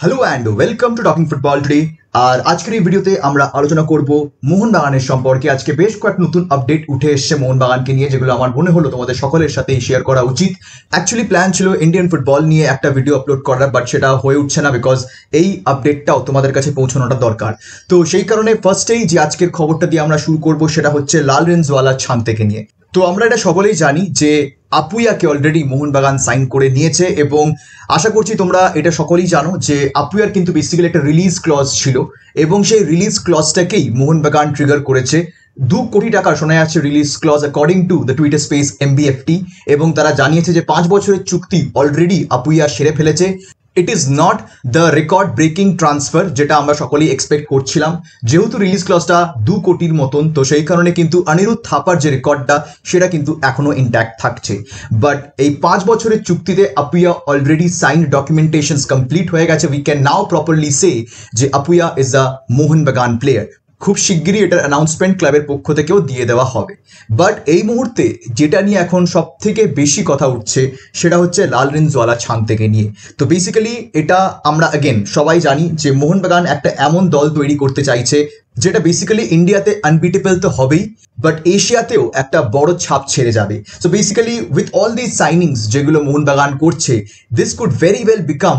Hello and welcome to talking football today. আর আজকের এই ভিডিওতে আমরা আলোচনা করব মোহনবাগানের সম্পর্কে। আজকে বেশ কয়েক নতুন আপডেট উঠে এসছে মোহনবাগানকে নিয়ে, যেগুলো আমার মনে হলো তোমাদের সকলের সাথেই শেয়ার করা উচিত। অ্যাকচুয়ালি প্ল্যান ছিল ইন্ডিয়ান ফুটবল নিয়ে একটা ভিডিও আপলোড করার, বাট সেটা হয়ে উঠছে না বিকজ এই আপডেটটাও তোমাদের কাছে পৌঁছানোটা দরকার। তো সেই কারণে ফার্স্টেই যে আজকের খবরটা দিয়ে আমরা শুরু করব সেটা হচ্ছে লালরেঞ্জওয়ালা ছান্তেকে নিয়ে। তো আমরা এটা সকলেই জানি যে আপুইয়াকে অলরেডি মোহনবাগান সাইন করে নিয়েছে, এবং আশা করছি তোমরা এটা সকলেই জানো যে আপুইয়ার কিন্তু বেসিক্যালি একটা রিলিজ ক্লজ ছিল, এবং সেই রিলিজ ক্লজটাকেই মোহনবাগান ট্রিগার করেছে। 2 কোটি টাকা শোনা যাচ্ছে release clause according to the Twitter space MBFT, এবং তারা জানিয়েছে যে 5 বছরের চুক্তি অলরেডি আপুইয়া সেরে ফেলেছে। It is not the record breaking transfer যেটা আমরা সকলেই এক্সপেক্ট করছিলাম, যেহেতু রিলিজ ক্লজটা 2 কোটির মতন, তো সেই কারণে কিন্তু অনিরুদ্ধ থাপার যে রেকর্ডটা সেটা কিন্তু এখনো ইন্ট্যাক্ট থাকছে। বাট এই 5 বছরের চুক্তিতে Apuia already sign documentation complete হয়ে গেছে। We can now properly say যে Apuia is a Mohun Bagan player. খুব শিগগিরই এটার অ্যানাউন্সমেন্ট ক্লাবের পক্ষ থেকেও দিয়ে দেওয়া হবে। বাট এই মুহূর্তে যেটা নিয়ে এখন সব থেকে বেশি কথা উঠছে সেটা হচ্ছে লালরেঞ্জওয়ালা ছান্তেকে নিয়ে। তো বেসিক্যালি এটা আমরা সবাই জানি যে মোহনবাগান একটা এমন দল তৈরি করতে চাইছে যেটা বেসিক্যালি ইন্ডিয়াতে আনবিটেবল তো হবেই, বাট এশিয়াতেও একটা বড় ছাপ ছেড়ে যাবে। So basically with all this signings যেগুলো মোহনবাগান করছে, this could very well become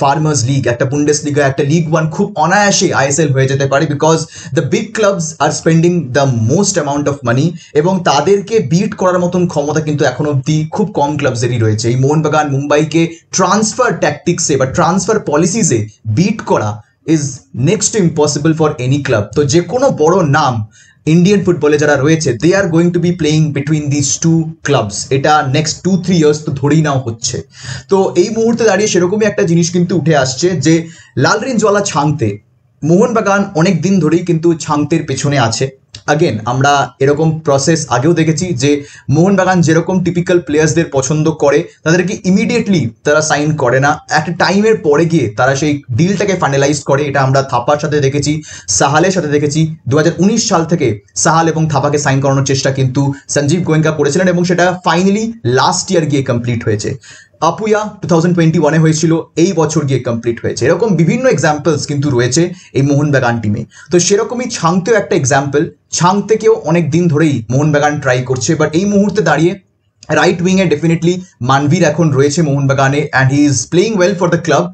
farmers league, একটা বুন্ডেসলিগা, একটা লিগ 1 খুব অনায়াসে ISL হয়ে যেতে পারে, because the big clubs R spending the most amount of money, এবং তাদেরকে বিট করার মতন ক্ষমতা কিন্তু এখন অব্দি খুব কম ক্লাবসেরই রয়েছে। এই মোহনবাগান মুম্বাইকে ট্রান্সফার ট্যাকটিক্সে বা ট্রান্সফার পলিসিসে বিট করা is next to impossible for any club. তো যে কোনো বড় নাম ইন্ডিয়ান ফুটবলে যারা রয়েছে, they are going to be playing between this 2 clubs. এটা নেক্সট 2-3 ইয়ার্স তো ধরেই নাও হচ্ছে। তো এই মুহূর্তে দাঁড়িয়ে সেরকমই একটা জিনিস কিন্তু উঠে আসছে যে লালরেঞ্জওয়ালা ছান্তে, মোহনবাগান অনেক দিন ধরেই কিন্তু ছান্তের পেছনে আছে। আমরা এরকম প্রসেস আগেও দেখেছি যে মোহনবাগান যেরকম টিপিক্যাল প্লেয়ার্সদের পছন্দ করে তাদেরকে ইমিডিয়েটলি তারা সাইন করে না, একটা টাইমের পরে গিয়ে তারা সেই ডিলটাকে ফাইনালাইজ করে। এটা আমরা থাপার সাথে দেখেছি, সাহালের সাথে দেখেছি। 2019 সাল থেকে সাহাল এবং থাপাকে সাইন করানোর চেষ্টা কিন্তু সঞ্জীব গোয়েঙ্কা করেছিলেন, এবং সেটা ফাইনালি লাস্ট ইয়ার গিয়ে কমপ্লিট হয়েছে। আপুইয়া 2021-এ হয়েছিল, এই বছর গিয়ে কমপ্লিট হয়েছে। এরকম বিভিন্ন এক্সাম্পলস কিন্তু রয়েছে এই মোহনবাগান টিমে। তো সেরকমই ছাংতেও একটা এক্সাম্পল। ছাংতেকেও অনেক দিন ধরেই মোহনবাগান ট্রাই করছে, বাট এই মুহূর্তে দাঁড়িয়ে রাইট উইংয়ে ডেফিনেটলি মানভীর এখন রয়েছে মোহনবাগানে, and he is playing well for the club.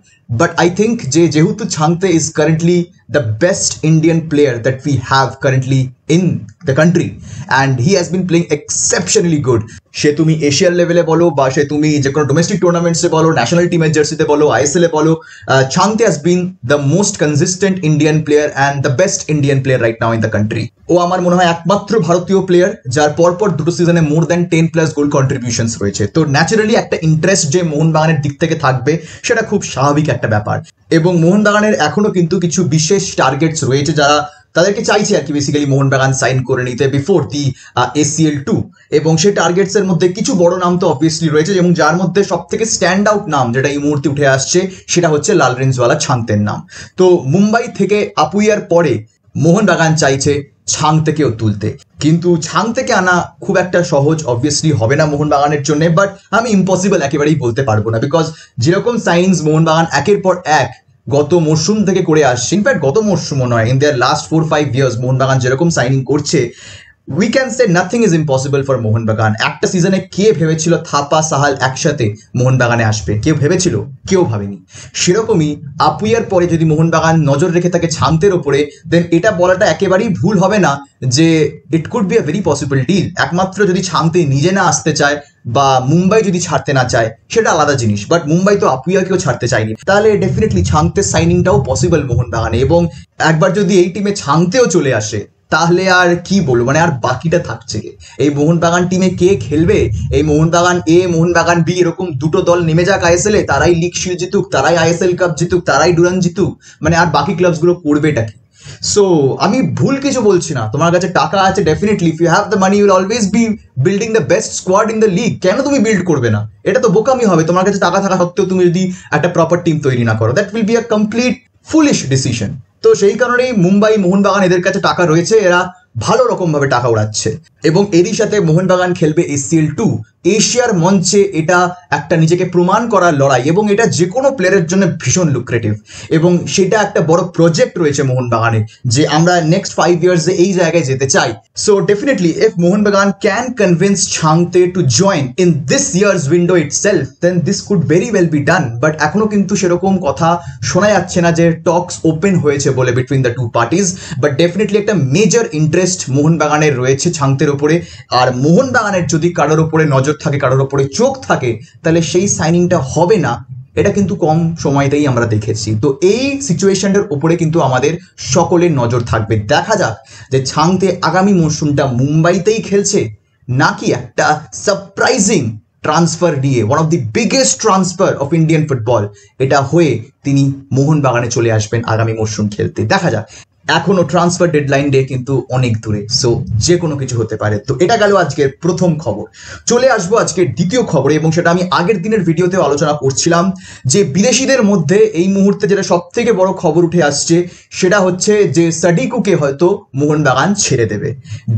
But I think যেহেতু Chhangte is currently the best Indian player that we have currently in the country, and he has been playing exceptionally good. সে তুমি এশিয়ার লেভেলে বলো, বা সে তুমি যে কোনো ডোমেস্টিক টুর্নামেন্টসে বলো, ন্যাশনাল টিমের জার্সিতে বলো, ISL-এ বলো, Chhangte has been the most consistent Indian player and the best Indian player right now in the country. ও আমার মনে হয় একমাত্র ভারতীয় প্লেয়ার যার পরপর 2 সিজনে মোর দ্যান 10+ গোল কন্ট্রিবিউশনস রয়েছে। তো ন্যাচারালি একটা ইন্টারেস্ট যে মোহনবাগানের দিক থেকে থাকবে সেটা খুব স্বাভাবিক একটা ব্যাপার। এবং মোহনবাগানের এখনো কিন্তু কিছু বিশেষ টার্গেটস রয়েছে যারা তাদেরকে চাইছে আর কি বেসিক্যালি মোহনবাগান সাইন করে নিতে বিফোর দি ACL 2, এবং সেই টার্গেটস এর মধ্যে কিছু বড় নাম তো অবভিয়াসলি রয়েছে, এবং যার মধ্যে সব থেকে স্ট্যান্ড আউট নাম যেটা এই মুহূর্তে উঠে আসছে সেটা হচ্ছে লালরেঞ্জওয়ালা ছান্তের নাম। তো মুম্বাই থেকে আপুইয়ার পরে মোহনবাগান চাইছে ছাংতেকেও তুলতে, কিন্তু ছাংতেকে আনা খুব একটা সহজ অবভিয়াসলি হবে না মোহনবাগানের জন্য। বাট আমি ইম্পসিবল একেবারেই বলতে পারবো না, বিকজ যেরকম সাইনিংস মোহনবাগান একের পর এক গত মরশুম থেকে করে আসছে, ইনফ্যাক্ট গত মরশুমও নয়, in their last 4-5 years Mohun Bagan যেরকম সাইনিং করছে, we can say nothing is impossible for Mohun Bagan. একটা সিজনে কে ভেবেছিল থাপা সাহাল একসাথে মোহনবাগানে আসবে? কেউ ভেবেছিল? কেউ ভাবেনি। সেরকমই আপুইয়ার পরে যদি মোহনবাগান নজর রেখে থাকে ছান্তের ওপরে, দেন এটা বলাটা একেবারেই ভুল হবে না যে it could be a very possible deal. একমাত্র যদি ছান্তে নিজে না আসতে চায় বা মুম্বাই যদি ছাড়তে না চায় সেটা আলাদা জিনিস, বাট মুম্বাই তো আপুইয়াকেও ছাড়তে চায়নি, তাহলে ডেফিনেটলি ছাংতের সাইনিংটাও পসিবল মোহনবাগানে। এবং একবার যদি এই টিমে ছাংতেও চলে আসে তাহলে আর কি বলবো, আর বাকিটা থাকছে এই মোহনবাগান টিমে কে খেলবে? এই মোহনবাগান A, মোহনবাগান B, এরকম 2টো দল নেমে যাক ISL-এ, তারাই লিগ শিল্ড জিতুক, তারাই ISL কাপ জিতুক, তারাই ডুরান্ড জিতুক, আর বাকি ক্লাবসগুলো করবেটা কি? সো আমি ভুল কিছু বলছি না, তোমার কাছে টাকা আছে, definitely if you have the money you will always be building the best squad in the league. কেন তুমি বিল্ড করবে না? এটা তো বোকামি হবে। তোমার কাছে টাকা থাকা সত্ত্বেও তুমি যদি একটা প্রপার টিম তৈরি না করো, that will be a complete foolish decision. তো সেই কারণেই মুম্বাই, মোহনবাগান এদের কাছে টাকা রয়েছে, এরা ভালো রকম ভাবে টাকা উড়াচ্ছে। এবং এরই সাথে মোহনবাগান খেলবে ACL 2 এশিয়ার মঞ্চে এটা একটা নিজেকে প্রমাণ করার লড়াই, এবং এটা যে কোনো প্লেয়ারের জন্য ভীষণ লুক্রেটিভ, এবং সেটা একটা বড় প্রজেক্ট রয়েছে মোহনবাগানের যে আমরা নেক্সট 5 ইয়ার্সে এই জায়গায় যেতে চাই। So definitely if Mohun Bagan can convince Chhangte to join in this year's window itself, then this could very well be done. But এখনো কিন্তু সেরকম কথা শোনা যাচ্ছে না যে টকস ওপেন হয়েছে বলে between the two parties. But definitely একটা মেজর ইন্টারেস্ট মোহনবাগানের রয়েছে ছাংতের ওপরে, আর মোহনবাগানের যদি কারোর ওপরে নজর থাকে, কারোর ওপরে চোখ থাকে, তাহলে সেই সাইনিংটা হবে না, এটা কিন্তু কম সময়তেই আমরা দেখেছি। তো এই সিচুয়েশনটার উপরে কিন্তু আমাদের সকলের নজর থাকবে। দেখা যাক যে ছাংতে আগামী মরশুমটা মুম্বাইতেই খেলছে নাকি একটা সারপ্রাইজিং ট্রান্সফার নিয়ে, one of the biggest transfer of Indian football, এটা হয়ে তিনি মোহনবাগানে চলে আসবেন আগামী মরশুম খেলতে। দেখা যাক, এখনো ট্রান্সফার ডেডলাইন ডে কিন্তু অনেক দূরে, সো যে কোনো কিছু হতে পারে। তো এটা গেল আজকের প্রথম খবর। চলে আসবো আজকের দ্বিতীয় খবরে, এবং সেটা আমি আগের দিনের ভিডিওতেও আলোচনা করছিলাম যে বিদেশিদের মধ্যে এই মুহূর্তে যেটা সব থেকে বড় খবর উঠে আসছে সেটা হচ্ছে যে সাডিকুকে হয়তো মোহনবাগান ছেড়ে দেবে।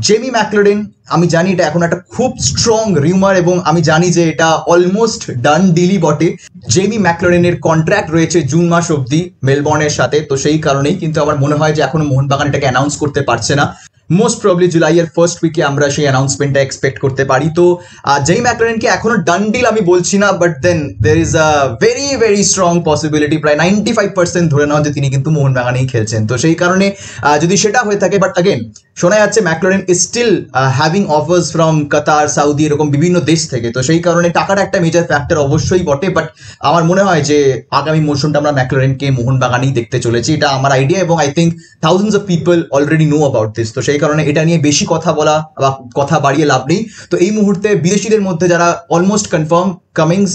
জেমি ম্যাকলারেন, আমি জানি এটা এখন একটা খুব স্ট্রং রিউমার, এবং আমি জানি যে এটা অলমোস্ট ডান ডিলই বটে। জেমি ম্যাকলারেনের কন্ট্রাক্ট রয়েছে জুন মাস অব্দি মেলবর্নের সাথে, তো সেই কারণেই কিন্তু আমার মনে হয় যে এখনো মোহনবাগান এটাকে অ্যানাউন্স করতে পারছে না। মোস্ট প্রবলি জুলাইয়ের ফার্স্ট উইকে আমরা সেই অ্যানাউন্সমেন্টটা এক্সপেক্ট করতে পারি। তো জেমি ম্যাকলারেনকে এখনো ডান ডিল আমি বলছি না, but then there is a very very strong possibility, প্রায় 95% ধরে নাও যে তিনি কিন্তু মোহনবাগানেই খেলছেন। তো সেই কারণে যদি সেটা হয়ে থাকে, বাট আগেন শোনা যাচ্ছে McLaren is still having offers from Qatar, Saudi, এরকম বিভিন্ন দেশ থেকে। তো সেই কারণে টাকাটা একটা মেজর ফ্যাক্টর অবশ্যই বটে, বাট আমার মনে হয় যে আগামী মরশুমটা আমরা ম্যাকলারেনকে মোহনবাগানেই দেখতে চলেছি, এটা আমার আইডিয়া, এবং I think thousands of people already know about this. তো সেই কারণে এটা নিয়ে বেশি কথা বলা বা কথা বাড়িয়ে লাভ নেই। তো এই মুহূর্তে বিদেশিদের মধ্যে যারা অলমোস্ট কনফার্ম, কামিংস,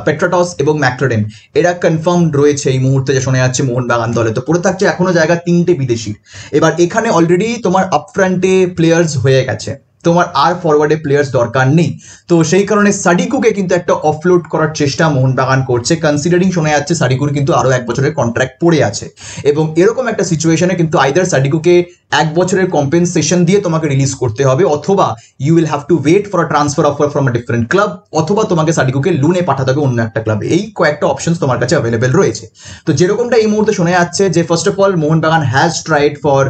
পেট্রাটস এবং ম্যাকলারেন, এরা কনফার্ম রয়েছে এই মুহূর্তে যে শোনা যাচ্ছে মোহনবাগান দলে। তো পড়ে থাকছে এখনো জায়গা 3টে বিদেশি। এবার এখানে অলরেডি তোমার আপফ্রন্টে প্লেয়ার্স হয়ে গেছে, তোমার আর ফরওয়ার্ডে প্লেয়ার্স দরকার নেই। তো সেই কারণে সাডিকুকে কিন্তু একটা অফলোড করার চেষ্টা মোহনবাগান করছে, কনসিডারিং শোনা যাচ্ছে সাডিকুর কিন্তু আরো 1 বছরের কন্ট্রাক্ট পড়ে আছে, এবং এরকম একটা সিচুয়েশনে কিন্তু আইদার সাডিকুকে 1 বছরের কম্পেনসেশন দিয়ে তোমাকে রিলিজ করতে হবে, অথবা you will have to wait for a transfer offer from a different club, অথবা তোমাকে সাডিকুকে লোনে পাঠাতে হবে অন্য একটা ক্লাবে। এই কয়েকটা অপশনস তোমার কাছে অ্যাভেলেবেল রয়েছে। তো যেরকমটা এই মুহূর্তে শোনা যাচ্ছে যে first of all Mohun Bagan has tried for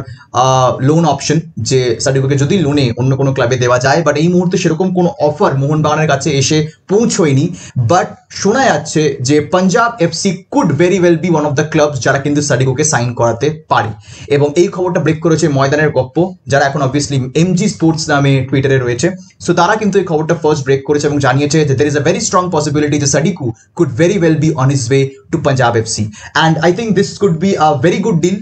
loan option, যে সাডিকুকে যদি লোনে অন্য কোনো ক্লাবে দেওয়া যায়, বাট এই মুহূর্তে সেরকম কোনো অফার মোহনবাগানের কাছে এসে পৌঁছয়নি। বাট শোনা যাচ্ছে যে Punjab FC could very well be one of the clubs যারা কিন্তু সাডিকুকে সাইন করাতে পারে, এবং এই খবরটা ব্রেক করেছে ময়দানের গপ্প, যারা এখন অবভিয়াসলি এমজি স্পোর্টস নামে টুইটারে রয়েছে। সো তারা কিন্তু এই খবরটা ফার্স্ট ব্রেক করেছে এবং জানিয়েছে যে there is a very strong possibility যে সাডিকু could very well be on his way to Punjab FC, and I think this could be a very good deal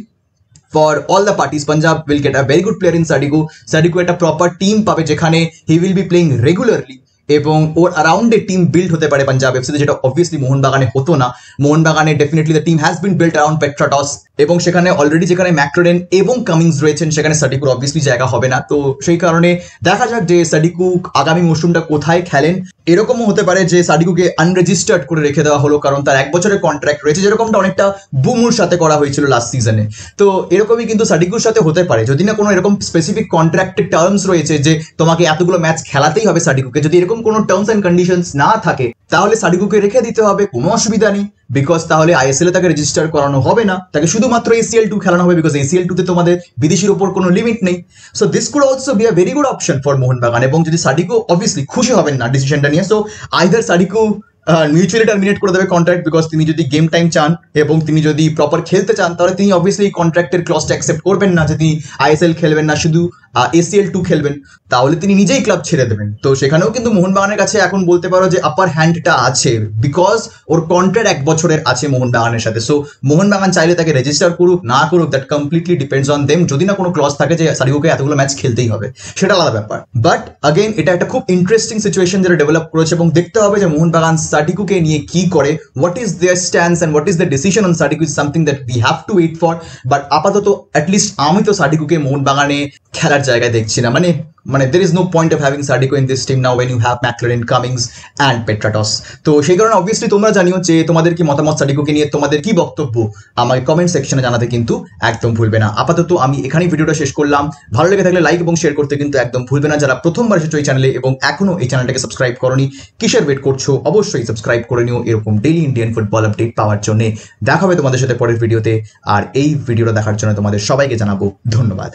for all the parties. Punjab will get a very good player in Sadiku. Sadiku একটা proper team পাবে যেখানে he will be playing regularly, এবং ওর অ্যারাউন্ডে team build হতে পারে পাঞ্জাব এফসিতে, যেটা obviously মোহনবাগানে হতো না। মোহনবাগানে definitely the team has been build around Petratos, এবং সেখানে অলরেডি যেখানে ম্যাকলারেন এবং কামিংস রয়েছেন সেখানে সাডিকুর অবভিয়াসলি জায়গা হবে না। তো সেই কারণে দেখা যাক যে সাডিকু আগামী মরশুমটা কোথায় খেলেন। এরকমও হতে পারে যে সাডিকুকে আনরেজিস্টার্ড করে রেখে দেওয়া হলো, কারণ তার 1 বছরের কন্ট্রাক্ট রয়েছে, যেরকমটা অনেকটা বুমুর সাথে করা হয়েছিল লাস্ট সিজনে। তো এরকমই কিন্তু সাডিকুর সাথে হতে পারে, যদি না কোনো এরকম স্পেসিফিক কন্ট্রাক্টের টার্মস রয়েছে যে তোমাকে এতগুলো ম্যাচ খেলাতেই হবে সাডিকুকে, যদি এরকম কোনো টার্মস অ্যান্ড কন্ডিশনস না থাকে তাহলে সাডিকুকে রেখে দিতে হবে, কোনো অসুবিধা নেই। বিকজ তাহলে আইএসএল এ তাকে রেজিস্টার করানো হবে না, তাকে শুধুমাত্র ACL 2 খেলানো হবে, বিকজ ACL 2 তে তোমাদের বিদেশির উপর কোনো লিমিট নেই। So this could also be a very good option for Mohun Bagan, এবং যদি সাডিকু অবভিয়াসলি খুশি হবেন না ডিসিশনটা নিয়ে, সো আইদার সাডিকু মিউচুয়ালি টার্মিনেট করে দেবে কন্ট্রাক্ট, বিকজ তিনি যদি গেম টাইম চান এবং তিনি যদি প্রপার খেলতে চান তাহলে তিনি অবভিয়াসলি কন্ট্রাক্টের ক্লজটা অ্যাকসেপ্ট করবেন না যে তিনি আইএসএল খেলবেন না, শুধু ACL 2 খেলবেন, তাহলে তিনি নিজেই ক্লাব ছেড়ে দেবেন। তো সেখানেও কিন্তু মোহনবাগানের কাছে এখন বলতে পারো যে আপার হ্যান্ডটা আছে, বিকজ ওর কন্ট্রাক্ট 1 বছরের আছে মোহনবাগানের সাথে। সো মোহনবাগান চাইলে তাকে রেজিস্টার করুক না করুক, that completely depends on them, যদি না কোনো ক্লজ থাকে যে সাডিকুকে এতগুলো ম্যাচ খেলতেই হবে, সেটা আলাদা ব্যাপার। বাট আগেন এটা একটা খুব ইন্টারেস্টিং সিচুয়েশন যেটা ডেভেলপ করেছে, এবং দেখতে হবে যে মোহনবাগান সাডিকুকে নিয়ে কি করে, what is their stance and what is the decision on Sadiku is something that we have to wait for. But আপাতত অ্যাটলিস্ট আমি তো সাডিকুকে মোহনবাগানে খেলার খেলার জায়গায় দেখছি না। মানে there is no point of having Sadiko in this team now when you have McLaren, Cummings and Petratos. তো সেই কারণে অবভিয়াসলি তোমরা জানিও যে তোমাদের কি মতামত সাডিকোকে নিয়ে, তোমাদের কি বক্তব্য আমাকে কমেন্ট সেকশনে জানাতে কিন্তু একদম ভুলবে না। আপাতত আমি এখানেই ভিডিওটা শেষ করলাম। ভালো লেগে থাকলে লাইক এবং শেয়ার করতে কিন্তু একদম ভুলবে না। যারা প্রথমবার এসেছো এই চ্যানেলে এবং এখনো এই চ্যানেলটাকে সাবস্ক্রাইব করোনি, কিসের ওয়েট করছো? অবশ্যই সাবস্ক্রাইব করে নিও এরকম ডেইলি ইন্ডিয়ান ফুটবল আপডেট পাওয়ার জন্য। দেখা হবে তোমাদের সাথে পরের ভিডিওতে। আর এই ভিডিওটা দেখার জন্য তোমাদের সবাইকে জানাবো ধন্যবাদ।